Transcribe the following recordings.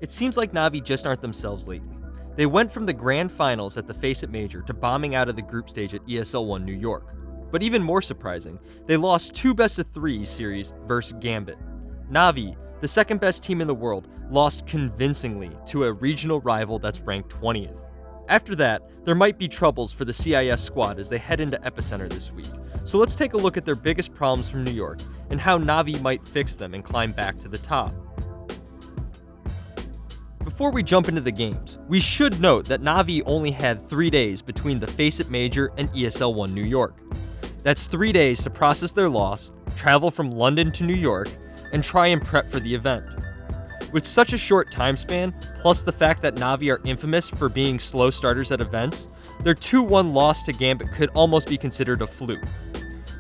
It seems like Na'Vi just aren't themselves lately. They went from the grand finals at the FACEIT Major to bombing out of the group stage at ESL ONE New York. But even more surprising, they lost 2 best-of-3 series versus Gambit. Na'Vi, the second best team in the world, lost convincingly to a regional rival that's ranked 20th. After that, there might be troubles for the CIS squad as they head into Epicenter this week. So let's take a look at their biggest problems from New York and how Na'Vi might fix them and climb back to the top. Before we jump into the games, we should note that Na'Vi only had 3 days between the FACEIT Major and ESL ONE New York. That's 3 days to process their loss, travel from London to New York, and try and prep for the event. With such a short time span, plus the fact that Na'Vi are infamous for being slow starters at events, their 2-1 loss to Gambit could almost be considered a fluke.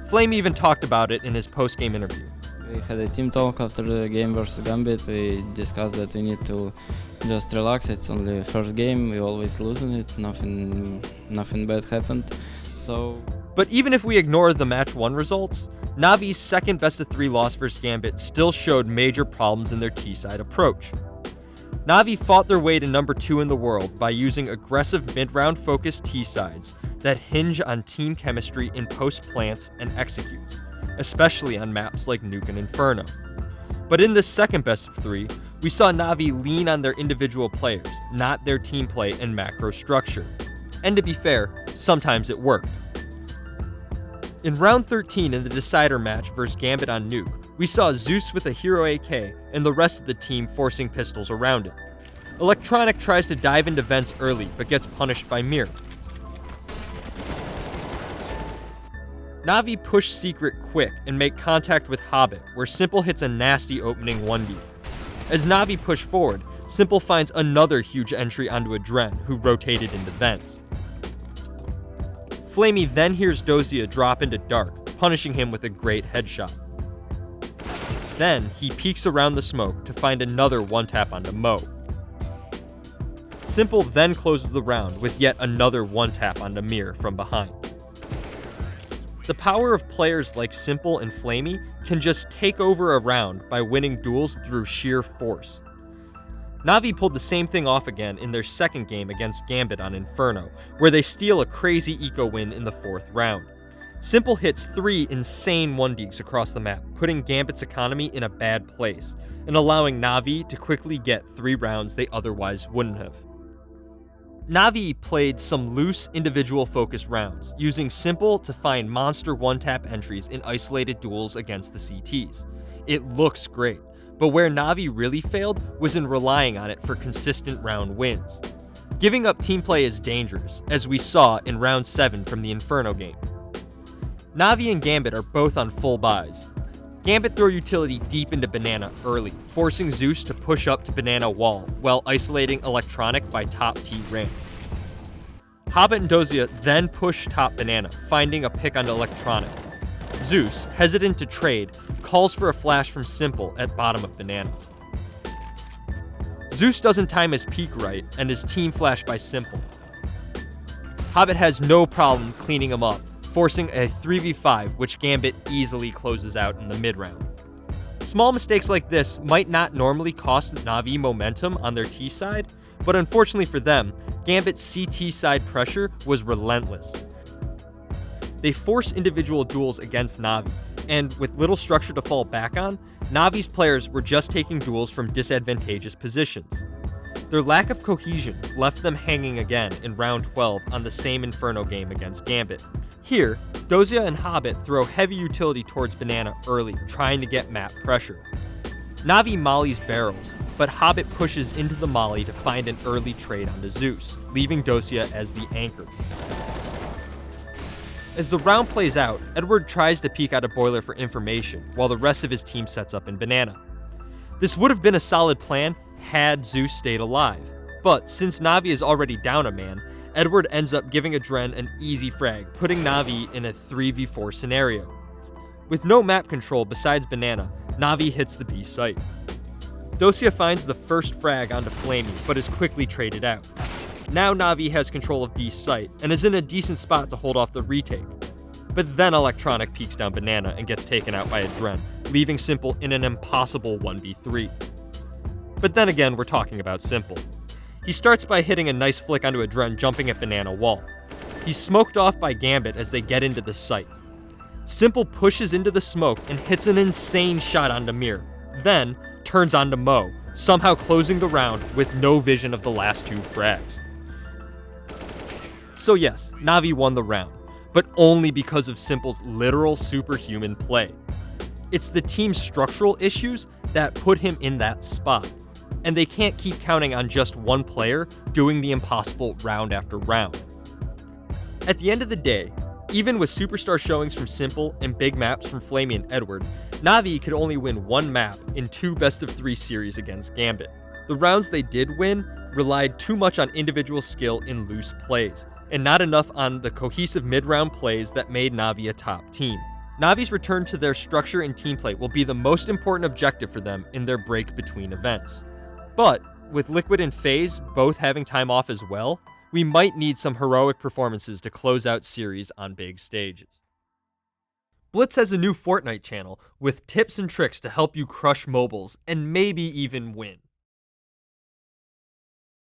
Flame even talked about it in his post-game interview. We had a team talk after the game versus Gambit. We discussed that we need to just relax. It's only the first game. We always losing it. Nothing bad happened. But even if we ignore the match 1 results, Na'Vi's second best-of-3 loss versus Gambit still showed major problems in their T-side approach. Na'Vi fought their way to number 2 in the world by using aggressive mid-round focused T-sides that hinge on team chemistry in post-plants and executes, especially on maps like Nuke and Inferno. But in this second best-of-3, we saw Na'Vi lean on their individual players, not their team play and macro structure. And to be fair, sometimes it worked. In round 13 in the decider match versus Gambit on Nuke, we saw Zeus with a hero AK and the rest of the team forcing pistols around it. Electronic tries to dive into vents early but gets punished by Mir. Na'Vi push secret quick and make contact with Hobbit, where Simple hits a nasty opening 1v. As Na'Vi push forward, Simple finds another huge entry onto a Dren, who rotated into vents. Flamey then hears Dozia drop into Dark, punishing him with a great headshot. Then, he peeks around the smoke to find another 1-tap onto Mo. Simple then closes the round with yet another 1-tap onto Mir from behind. The power of players like Simple and Flamey can just take over a round by winning duels through sheer force. Na'Vi pulled the same thing off again in their second game against Gambit on Inferno, where they steal a crazy eco win in the 4th round. Simple hits 3 insane 1-deeks across the map, putting Gambit's economy in a bad place, and allowing Na'Vi to quickly get 3 rounds they otherwise wouldn't have. Na'Vi played some loose individual focus rounds, using Simple to find monster 1-tap entries in isolated duels against the CTs. It looks great. But where Na'Vi really failed was in relying on it for consistent round wins. Giving up team play is dangerous, as we saw in round 7 from the Inferno game. Na'Vi and Gambit are both on full buys. Gambit throw utility deep into Banana early, forcing Zeus to push up to Banana wall, while isolating Electronic by top T ramp. Hobbit and Dozia then push top Banana, finding a pick onto Electronic. Zeus, hesitant to trade, calls for a flash from Simple at bottom of Banana. Zeus doesn't time his peek right, and his team flashed by Simple. Hobbit has no problem cleaning him up, forcing a 3v5, which Gambit easily closes out in the mid-round. Small mistakes like this might not normally cost Na'Vi momentum on their T side, but unfortunately for them, Gambit's CT side pressure was relentless. They force individual duels against Na'Vi, and with little structure to fall back on, Na'Vi's players were just taking duels from disadvantageous positions. Their lack of cohesion left them hanging again in round 12 on the same Inferno game against Gambit. Here, Dozia and Hobbit throw heavy utility towards Banana early, trying to get map pressure. Na'Vi mollies barrels, but Hobbit pushes into the molly to find an early trade onto Zeus, leaving Dozia as the anchor. As the round plays out, Edward tries to peek out a boiler for information, while the rest of his team sets up in Banana. This would have been a solid plan had Zeus stayed alive, but since Na'Vi is already down a man, Edward ends up giving a Dren an easy frag, putting Na'Vi in a 3v4 scenario. With no map control besides Banana, Na'Vi hits the B site. Dozia finds the first frag onto Flamey, but is quickly traded out. Now Na'Vi has control of B's site, and is in a decent spot to hold off the retake. But then Electronic peeks down Banana and gets taken out by a Dren, leaving Simple in an impossible 1v3. But then again, we're talking about Simple. He starts by hitting a nice flick onto a Dren jumping at Banana Wall. He's smoked off by Gambit as they get into the site. Simple pushes into the smoke and hits an insane shot onto Mir, then turns onto Mo, somehow closing the round with no vision of the last two frags. So yes, Na'Vi won the round, but only because of Simple's literal superhuman play. It's the team's structural issues that put him in that spot, and they can't keep counting on just one player doing the impossible round after round. At the end of the day, even with superstar showings from Simple and big maps from Flamey and Edward, Na'Vi could only win one map in 2 best-of-3 series against Gambit. The rounds they did win relied too much on individual skill in loose plays, and not enough on the cohesive mid-round plays that made Na'Vi a top team. Na'Vi's return to their structure and team play will be the most important objective for them in their break between events. But, with Liquid and FaZe both having time off as well, we might need some heroic performances to close out series on big stages. Blitz has a new Fortnite channel with tips and tricks to help you crush mobiles and maybe even win.